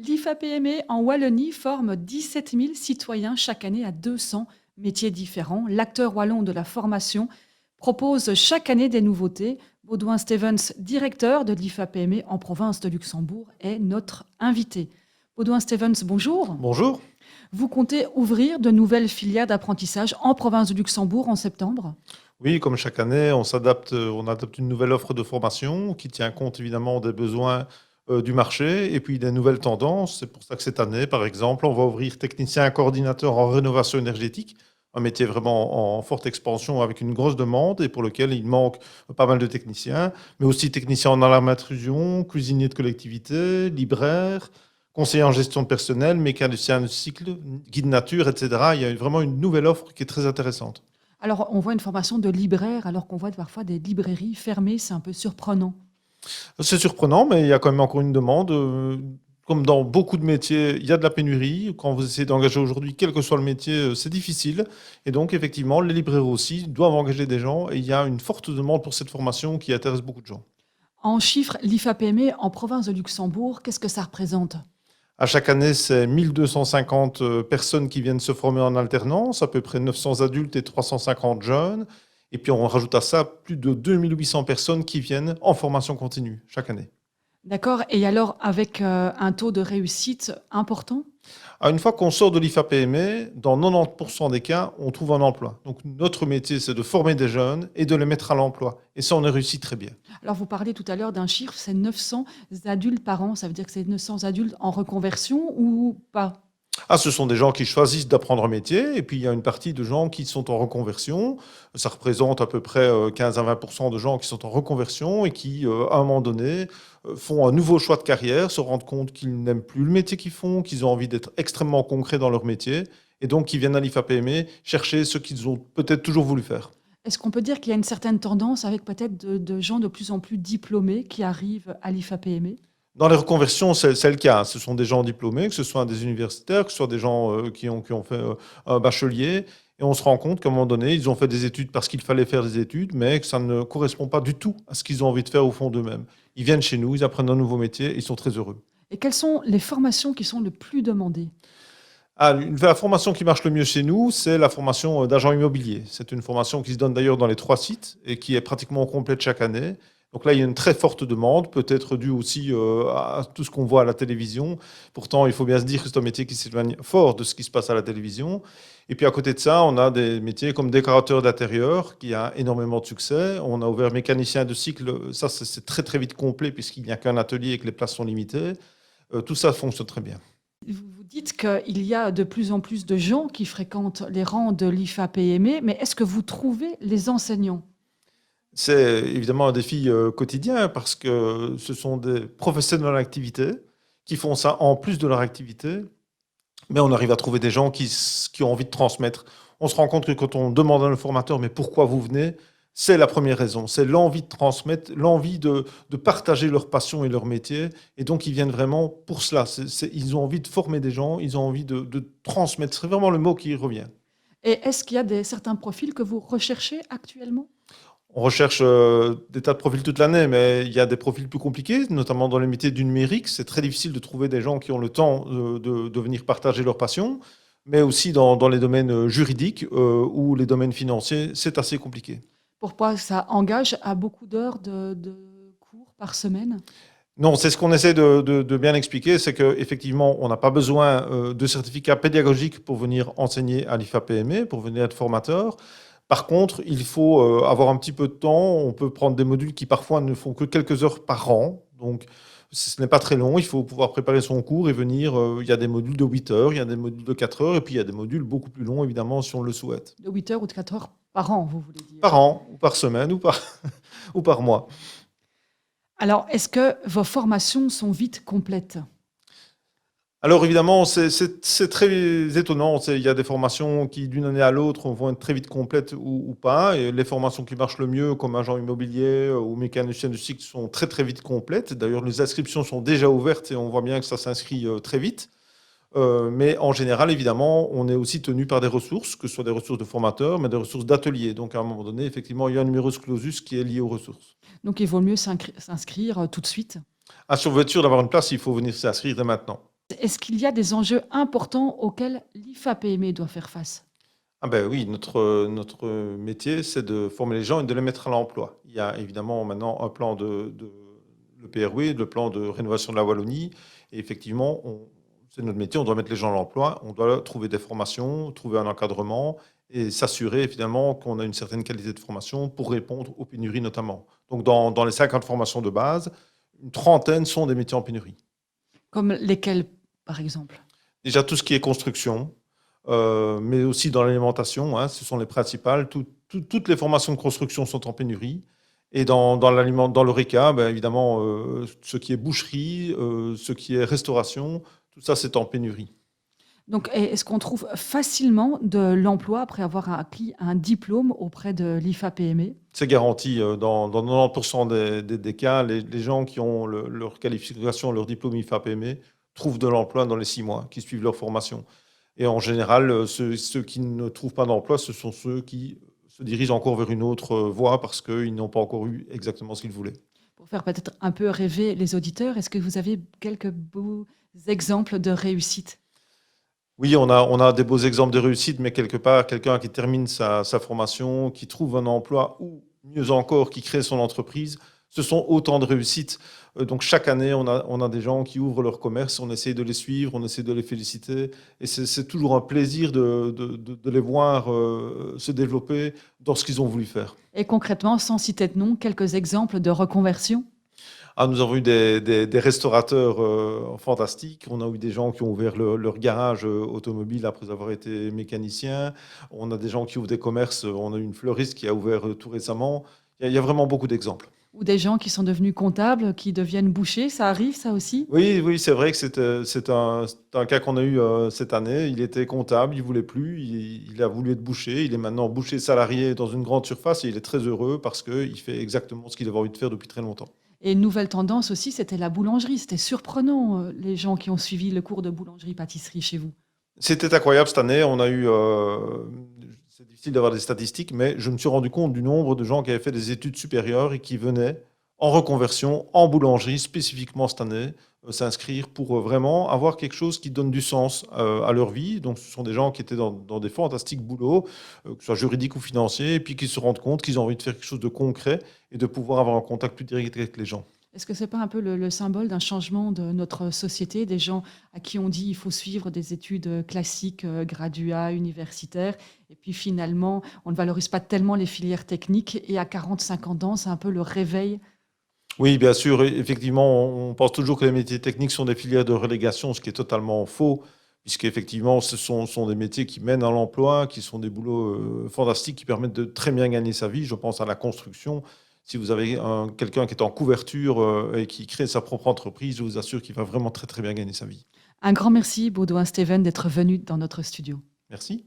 L'IFA-PME en Wallonie forme 17 000 citoyens chaque année à 200 métiers différents. L'acteur wallon de la formation propose chaque année des nouveautés. Baudouin Stevens, directeur de l'IFA-PME en province de Luxembourg, est notre invité. Baudouin Stevens, bonjour. Bonjour. Vous comptez ouvrir de nouvelles filières d'apprentissage en province de Luxembourg en septembre? Oui, comme chaque année, on adapte une nouvelle offre de formation qui tient compte évidemment des besoins du marché et puis des nouvelles tendances. C'est pour ça que cette année, par exemple, on va ouvrir technicien coordinateur en rénovation énergétique, un métier vraiment en forte expansion avec une grosse demande et pour lequel il manque pas mal de techniciens, mais aussi technicien en alarme intrusion, cuisinier de collectivité, libraire, conseiller en gestion de personnel, mécanicien de cycle, guide nature, etc. Il y a vraiment une nouvelle offre qui est très intéressante. Alors, on voit une formation de libraire alors qu'on voit parfois des librairies fermées, c'est un peu surprenant. C'est surprenant, mais il y a quand même encore une demande. Comme dans beaucoup de métiers, il y a de la pénurie. Quand vous essayez d'engager aujourd'hui, quel que soit le métier, c'est difficile. Et donc, effectivement, les libraires aussi doivent engager des gens. Et il y a une forte demande pour cette formation qui intéresse beaucoup de gens. En chiffres, l'IFA-PME en province de Luxembourg, qu'est-ce que ça représente? À chaque année, c'est 1250 personnes qui viennent se former en alternance, à peu près 900 adultes et 350 jeunes. Et puis, on rajoute à ça plus de 2800 personnes qui viennent en formation continue chaque année. D'accord. Et alors, avec un taux de réussite important? Une fois qu'on sort de l'IFA-PME, dans 90% des cas, on trouve un emploi. Donc notre métier, c'est de former des jeunes et de les mettre à l'emploi. Et ça, on a réussi très bien. Alors, vous parliez tout à l'heure d'un chiffre, c'est 900 adultes par an. Ça veut dire que c'est 900 adultes en reconversion ou pas? Ce sont des gens qui choisissent d'apprendre un métier, et puis il y a une partie de gens qui sont en reconversion. Ça représente à peu près 15 à 20% de gens qui sont en reconversion et qui, à un moment donné, font un nouveau choix de carrière, se rendent compte qu'ils n'aiment plus le métier qu'ils font, qu'ils ont envie d'être extrêmement concrets dans leur métier, et donc qui viennent à l'IFA-PME chercher ce qu'ils ont peut-être toujours voulu faire. Est-ce qu'on peut dire qu'il y a une certaine tendance avec peut-être de gens de plus en plus diplômés qui arrivent à l'IFA-PME? Dans les reconversions, c'est le cas. Ce sont des gens diplômés, que ce soit des universitaires, que ce soit des gens qui ont fait un bachelier. Et on se rend compte qu'à un moment donné, ils ont fait des études parce qu'il fallait faire des études, mais que ça ne correspond pas du tout à ce qu'ils ont envie de faire au fond d'eux-mêmes. Ils viennent chez nous, ils apprennent un nouveau métier, ils sont très heureux. Et quelles sont les formations qui sont le plus demandées? La formation qui marche le mieux chez nous, c'est la formation d'agent immobilier. C'est une formation qui se donne d'ailleurs dans les 3 sites et qui est pratiquement complète chaque année. Donc là, il y a une très forte demande, peut-être due aussi à tout ce qu'on voit à la télévision. Pourtant, il faut bien se dire que c'est un métier qui s'éloigne fort de ce qui se passe à la télévision. Et puis à côté de ça, on a des métiers comme décorateur d'intérieur, qui a énormément de succès. On a ouvert mécanicien de cycle. Ça, c'est très très vite complet puisqu'il n'y a qu'un atelier et que les places sont limitées. Tout ça fonctionne très bien. Vous dites qu'il y a de plus en plus de gens qui fréquentent les rangs de l'IFA-PME, mais est-ce que vous trouvez les enseignants? C'est évidemment un défi quotidien parce que ce sont des professionnels de l'activité qui font ça en plus de leur activité, mais on arrive à trouver des gens qui ont envie de transmettre. On se rend compte que quand on demande à un formateur, mais pourquoi vous venez? C'est la première raison, c'est l'envie de transmettre, l'envie de partager leur passion et leur métier. Et donc, ils viennent vraiment pour cela. Ils ont envie de former des gens, ils ont envie de transmettre. C'est vraiment le mot qui revient. Et est-ce qu'il y a certains profils que vous recherchez actuellement? On recherche des tas de profils toute l'année, mais il y a des profils plus compliqués, notamment dans les métiers du numérique. C'est très difficile de trouver des gens qui ont le temps de venir partager leur passion, mais aussi dans les domaines juridiques ou les domaines financiers, c'est assez compliqué. Pourquoi ça engage à beaucoup d'heures de cours par semaine? Non, c'est ce qu'on essaie de bien expliquer, c'est qu'effectivement, on n'a pas besoin de certificat pédagogique pour venir enseigner à l'IFA-PME, pour venir être formateur. Par contre, il faut avoir un petit peu de temps. On peut prendre des modules qui parfois ne font que quelques heures par an. Donc, ce n'est pas très long. Il faut pouvoir préparer son cours et venir. Il y a des modules de 8 heures, il y a des modules de 4 heures, et puis il y a des modules beaucoup plus longs, évidemment, si on le souhaite. De 8 heures ou de 4 heures par an, vous voulez dire? Par an, ou par semaine, ou par mois. Alors, est-ce que vos formations sont vite complètes? Alors évidemment, c'est très étonnant. Il y a des formations qui, d'une année à l'autre, vont être très vite complètes ou pas. Et les formations qui marchent le mieux, comme agent immobilier ou mécanicien du cycle, sont très très vite complètes. D'ailleurs, les inscriptions sont déjà ouvertes et on voit bien que ça s'inscrit très vite. Mais en général, évidemment, on est aussi tenu par des ressources, que ce soit des ressources de formateurs, mais des ressources d'ateliers. Donc à un moment donné, effectivement, il y a un numerus clausus qui est lié aux ressources. Donc, il vaut mieux s'inscrire tout de suite. Si on veut être sûr d'avoir une place, il faut venir s'inscrire dès maintenant. est-ce qu'il y a des enjeux importants auxquels l'IFA-PME doit faire face? Ah ben oui, notre métier, c'est de former les gens et de les mettre à l'emploi. Il y a évidemment maintenant un plan le PRW, le plan de rénovation de la Wallonie. Et effectivement, c'est notre métier, on doit mettre les gens à l'emploi, on doit trouver des formations, trouver un encadrement et s'assurer évidemment qu'on a une certaine qualité de formation pour répondre aux pénuries notamment. Donc dans les 50 formations de base, une trentaine sont des métiers en pénurie. Comme lesquels, par exemple? Déjà tout ce qui est construction, mais aussi dans l'alimentation, hein, ce sont les principales. Toutes les formations de construction sont en pénurie. Et dans l'ORECA, ben, évidemment, ce qui est boucherie, ce qui est restauration, tout ça, c'est en pénurie. Donc, est-ce qu'on trouve facilement de l'emploi après avoir acquis un diplôme auprès de l'IFA-PME? C'est garanti dans 90% des cas. Les gens qui ont leur qualification, leur diplôme IFA-PME, trouvent de l'emploi dans les 6 mois, qui suivent leur formation. Et en général, ceux qui ne trouvent pas d'emploi, ce sont ceux qui se dirigent encore vers une autre voie parce qu'ils n'ont pas encore eu exactement ce qu'ils voulaient. Pour faire peut-être un peu rêver les auditeurs, est-ce que vous avez quelques beaux exemples de réussite? Oui, on a des beaux exemples de réussite, mais quelque part, quelqu'un qui termine sa formation, qui trouve un emploi ou mieux encore, qui crée son entreprise, ce sont autant de réussites. Donc chaque année, on a des gens qui ouvrent leur commerce, on essaie de les suivre, on essaie de les féliciter. Et c'est toujours un plaisir de les voir se développer dans ce qu'ils ont voulu faire. Et concrètement, sans citer de nom, quelques exemples de reconversion? Ah, nous avons eu des restaurateurs fantastiques. On a eu des gens qui ont ouvert leur garage automobile après avoir été mécaniciens. On a des gens qui ouvrent des commerces. On a eu une fleuriste qui a ouvert tout récemment. Il y a vraiment beaucoup d'exemples. Ou des gens qui sont devenus comptables, qui deviennent bouchers, ça arrive ça aussi? Oui, oui, c'est vrai que c'est un cas qu'on a eu cette année. Il était comptable, il voulait plus, il a voulu être boucher. Il est maintenant boucher salarié dans une grande surface et il est très heureux parce qu'il fait exactement ce qu'il avait envie de faire depuis très longtemps. Et une nouvelle tendance aussi, c'était la boulangerie. C'était surprenant, les gens qui ont suivi le cours de boulangerie-pâtisserie chez vous. C'était incroyable cette année. On a eu, c'est difficile d'avoir des statistiques, mais je me suis rendu compte du nombre de gens qui avaient fait des études supérieures et qui venaient en reconversion, en boulangerie, spécifiquement cette année, s'inscrire pour vraiment avoir quelque chose qui donne du sens à leur vie. Donc, ce sont des gens qui étaient dans des fantastiques boulots, que ce soit juridiques ou financiers, et puis qui se rendent compte qu'ils ont envie de faire quelque chose de concret et de pouvoir avoir un contact plus direct avec les gens. Est-ce que c'est pas un peu le symbole d'un changement de notre société, des gens à qui on dit il faut suivre des études classiques, graduats, universitaires, et puis finalement, on ne valorise pas tellement les filières techniques, et à 40-50 ans, c'est un peu le réveil. Oui, bien sûr, effectivement, on pense toujours que les métiers techniques sont des filières de relégation, ce qui est totalement faux, puisqu'effectivement, ce sont des métiers qui mènent à l'emploi, qui sont des boulots fantastiques, qui permettent de très bien gagner sa vie. Je pense à la construction. Si vous avez quelqu'un qui est en couverture et qui crée sa propre entreprise, je vous assure qu'il va vraiment très très bien gagner sa vie. Un grand merci, Baudouin Steven, d'être venu dans notre studio. Merci.